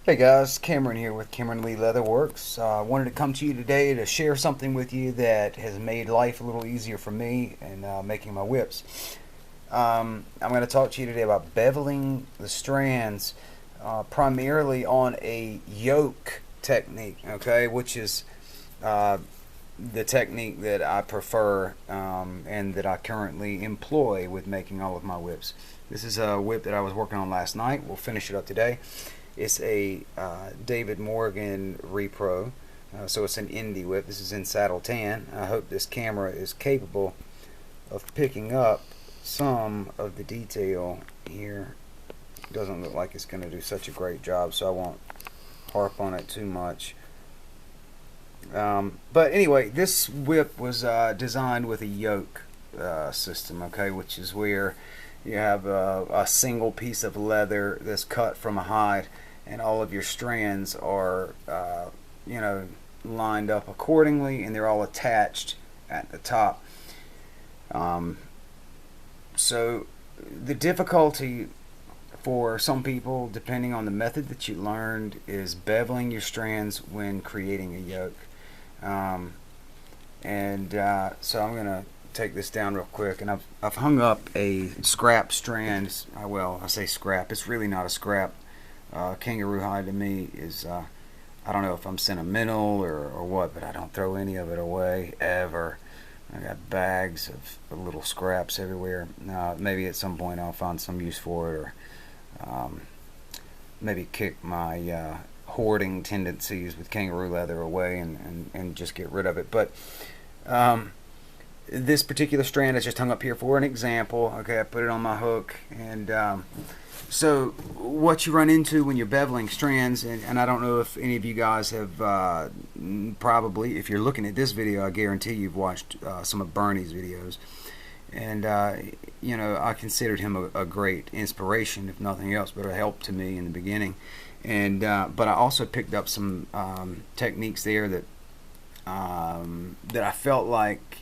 Hey guys, Cameron here with Cameron Lee Leatherworks. I wanted to come to you today to share something with you that has made life a little easier for me in making my whips. I'm going to talk to you today about beveling the strands primarily on a yoke technique, okay, which is uh, the technique that I prefer and that I currently employ with making all of my whips. This is a whip that I was working on last night. We'll finish it up today. It's a David Morgan Repro, so it's an indie whip. This is in saddle tan. I hope this camera is capable of picking up some of the detail here. It doesn't look like it's going to do such a great job, so I won't harp on it too much. But anyway, this whip was designed with a yoke system, okay, which is where you have a single piece of leather that's cut from a hide, and all of your strands are, you know, lined up accordingly, and they're all attached at the top. Um, so the difficulty for some people, depending on the method that you learned, is beveling your strands when creating a yoke. Um, and so I'm going to take this down real quick, and I've hung up a scrap strand. Well, I say scrap, it's really not a scrap. Kangaroo hide to me is I don't know if I'm sentimental or what, but I don't throw any of it away ever. I got bags of little scraps everywhere. Maybe at some point I'll find some use for it, or maybe kick my hoarding tendencies with kangaroo leather away and just get rid of it. But this particular strand is just hung up here for an example. Okay, I put it on my hook, and so what you run into when you're beveling strands, and I don't know if any of you guys have probably, if you're looking at this video, I guarantee you've watched some of Bernie's videos, and you know, I considered him a great inspiration, if nothing else, but a help to me in the beginning. And but I also picked up some techniques there that that I felt like,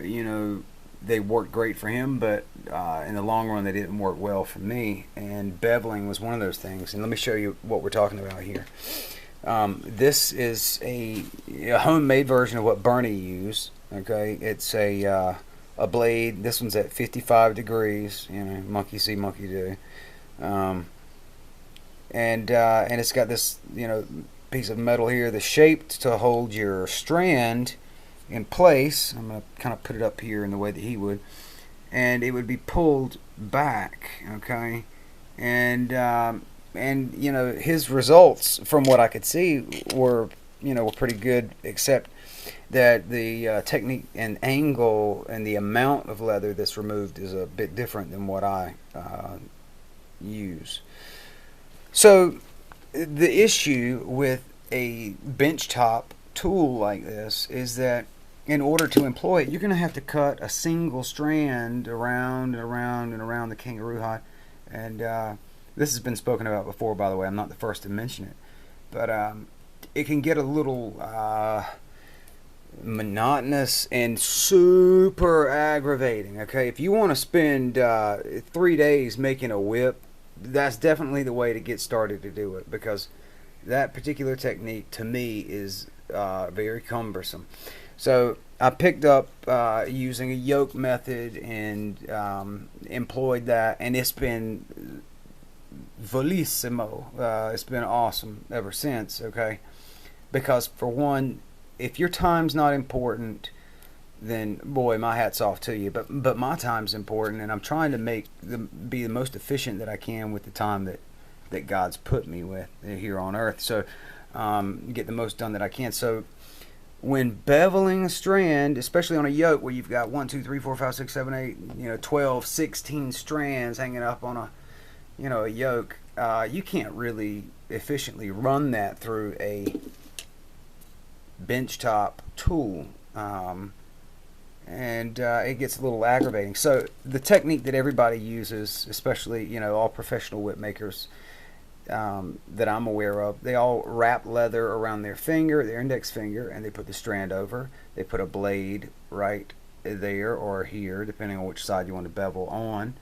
you know, they worked great for him, but in the long run they didn't work well for me. And beveling was one of those things. And let me show you what we're talking about here. This is a homemade version of what Bernie used. Okay, it's a blade. This one's at 55 degrees. You know, monkey see, monkey do. And it's got this, you know, piece of metal here that's shaped to hold your strand in place. I'm going to kind of put it up here in the way that he would, and it would be pulled back, okay? And you know, his results from what I could see were, you know, were pretty good, except that the technique and angle and the amount of leather that's removed is a bit different than what I use. So the issue with a benchtop tool like this is that in order to employ it, you're going to have to cut a single strand around and around and around the kangaroo hide. And this has been spoken about before, by the way. I'm not the first to mention it. But it can get a little monotonous and super aggravating. Okay, if you want to spend 3 days making a whip, that's definitely the way to get started to do it, because that particular technique to me is very cumbersome. So I picked up using a yoke method and employed that, and it's been volissimo. It's been awesome ever since. Okay, because for one, if your time's not important, then boy, my hat's off to you. But my time's important, and I'm trying to be the most efficient that I can with the time that God's put me with here on earth. So get the most done that I can. So when beveling a strand, especially on a yoke where you've got 1, 2, 3, 4, 5, 6, 7, 8, you know, 12, 16 strands hanging up on a, you know, a yoke, you can't really efficiently run that through a benchtop tool. And it gets a little aggravating. So the technique that everybody uses, especially, you know, all professional whip makers that I'm aware of, they all wrap leather around their finger, their index finger, and they put the strand over. They put a blade right there or here, depending on which side you want to bevel on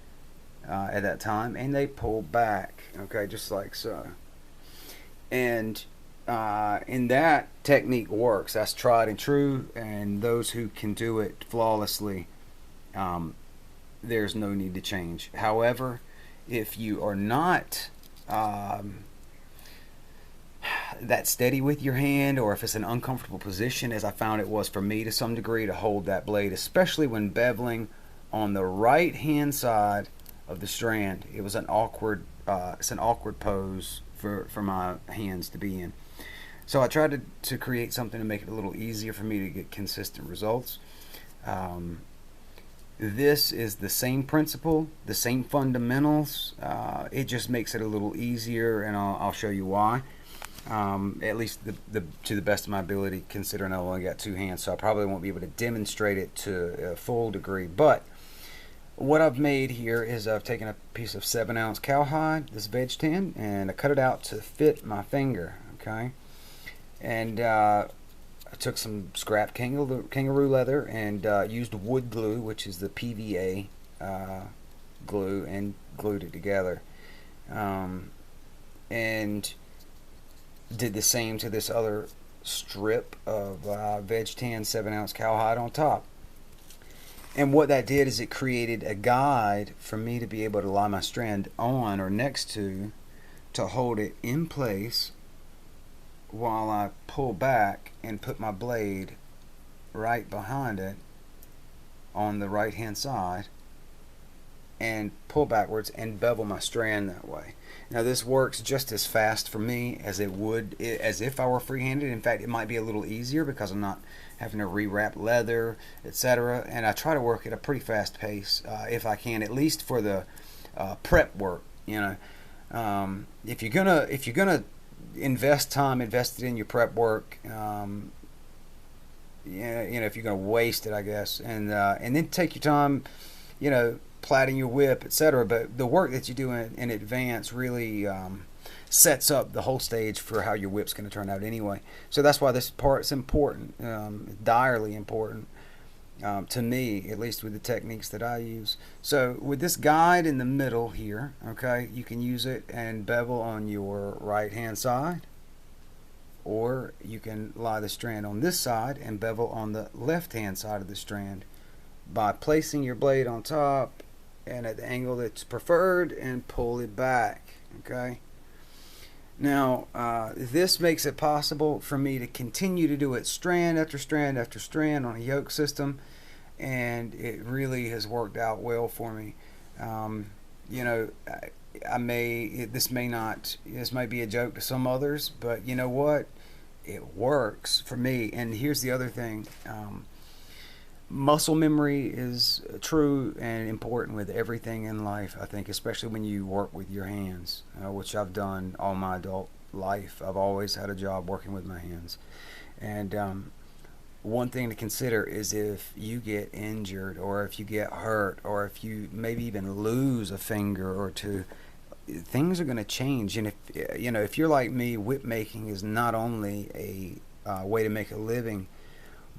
at that time, and they pull back, okay, just like so. And that technique works. That's tried and true, and those who can do it flawlessly, um, there's no need to change. However, if you are not um, that steady with your hand, or if it's an uncomfortable position, as I found it was for me to some degree, to hold that blade, especially when beveling on the right hand side of the strand, it was an awkward it's an awkward pose for my hands to be in. So I tried to create something to make it a little easier for me to get consistent results. um, this is the same principle, the same fundamentals. It just makes it a little easier, and I'll show you why. At least to the best of my ability, considering I only got two hands, so I probably won't be able to demonstrate it to a full degree. But what I've made here is I've taken a piece of 7-ounce cowhide, this veg tin, and I cut it out to fit my finger. Okay, and I took some scrap kangaroo leather and used wood glue, which is the PVA glue, and glued it together. And did the same to this other strip of veg tan 7-ounce cowhide on top. And what that did is it created a guide for me to be able to lie my strand on or next to hold it in place while I pull back and put my blade right behind it on the right hand side and pull backwards and bevel my strand that way. Now this works just as fast for me as it would as if I were free-handed. In fact, it might be a little easier because I'm not having to rewrap leather, etc. And I try to work at a pretty fast pace if I can, at least for the prep work. If you're gonna invest time invested in your prep work, if you're gonna waste it, I guess, and then take your time, plaiting your whip, etc. But the work that you do in advance really sets up the whole stage for how your whip's going to turn out anyway. So that's why this part's important, direly important to me, at least with the techniques that I use. So with this guide in the middle here, okay, you can use it and bevel on your right hand side, or you can lie the strand on this side and bevel on the left hand side of the strand by placing your blade on top and at the angle that's preferred and pull it back. Okay, now this makes it possible for me to continue to do it strand after strand after strand on a yoke system, and it really has worked out well for me. This might be a joke to some others, but you know what, it works for me. And here's the other thing. Muscle memory is true and important with everything in life, I think, especially when you work with your hands, which I've done all my adult life. I've always had a job working with my hands. And one thing to consider is if you get injured, or if you get hurt, or if you maybe even lose a finger or two, things are going to change. And if you're like me, whip making is not only a way to make a living,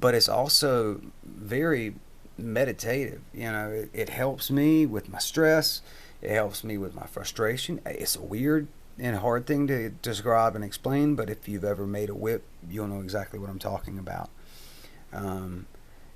but it's also very meditative. It helps me with my stress. It helps me with my frustration. It's a weird and hard thing to describe and explain, but if you've ever made a whip, you'll know exactly what I'm talking about.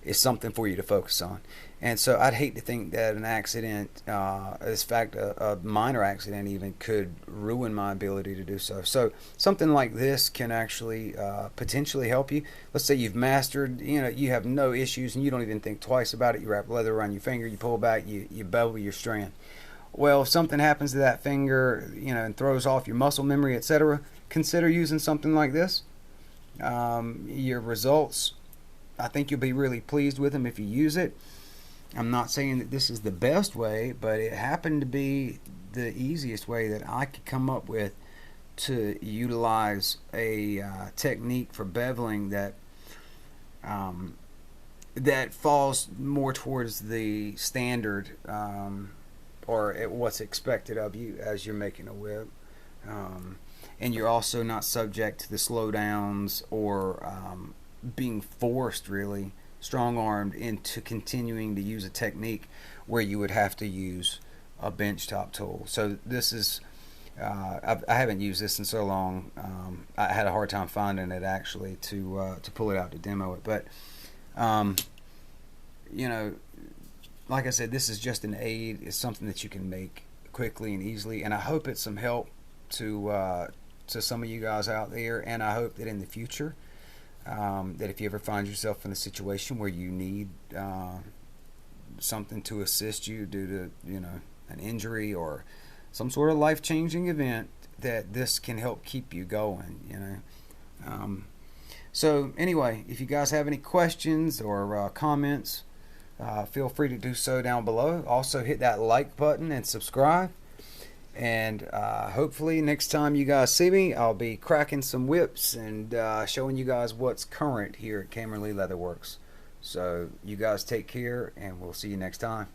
It's something for you to focus on. And so I'd hate to think that an accident, in fact a minor accident even, could ruin my ability to do so. So something like this can actually potentially help you. Let's say you've mastered, you have no issues and you don't even think twice about it. You wrap leather around your finger, you pull back, you bevel your strand. Well, if something happens to that finger, and throws off your muscle memory, etc., consider using something like this. Your results, I think you'll be really pleased with them if you use it. I'm not saying that this is the best way, but it happened to be the easiest way that I could come up with to utilize a technique for beveling that falls more towards the standard, or what's expected of you as you're making a whip. And you're also not subject to the slowdowns or being forced, really strong-armed, into continuing to use a technique where you would have to use a bench top tool. So this is I haven't used this in so long. I had a hard time finding it actually to pull it out to demo it. But um, you know, like I said, this is just an aid. It's something that you can make quickly and easily, and I hope it's some help to some of you guys out there. And I hope that in the future, that if you ever find yourself in a situation where you need something to assist you due to an injury or some sort of life changing event, that this can help keep you going. So anyway, if you guys have any questions or comments, feel free to do so down below. Also hit that like button and subscribe. And hopefully next time you guys see me, I'll be cracking some whips and showing you guys what's current here at Camerly Leatherworks. So you guys take care, and we'll see you next time.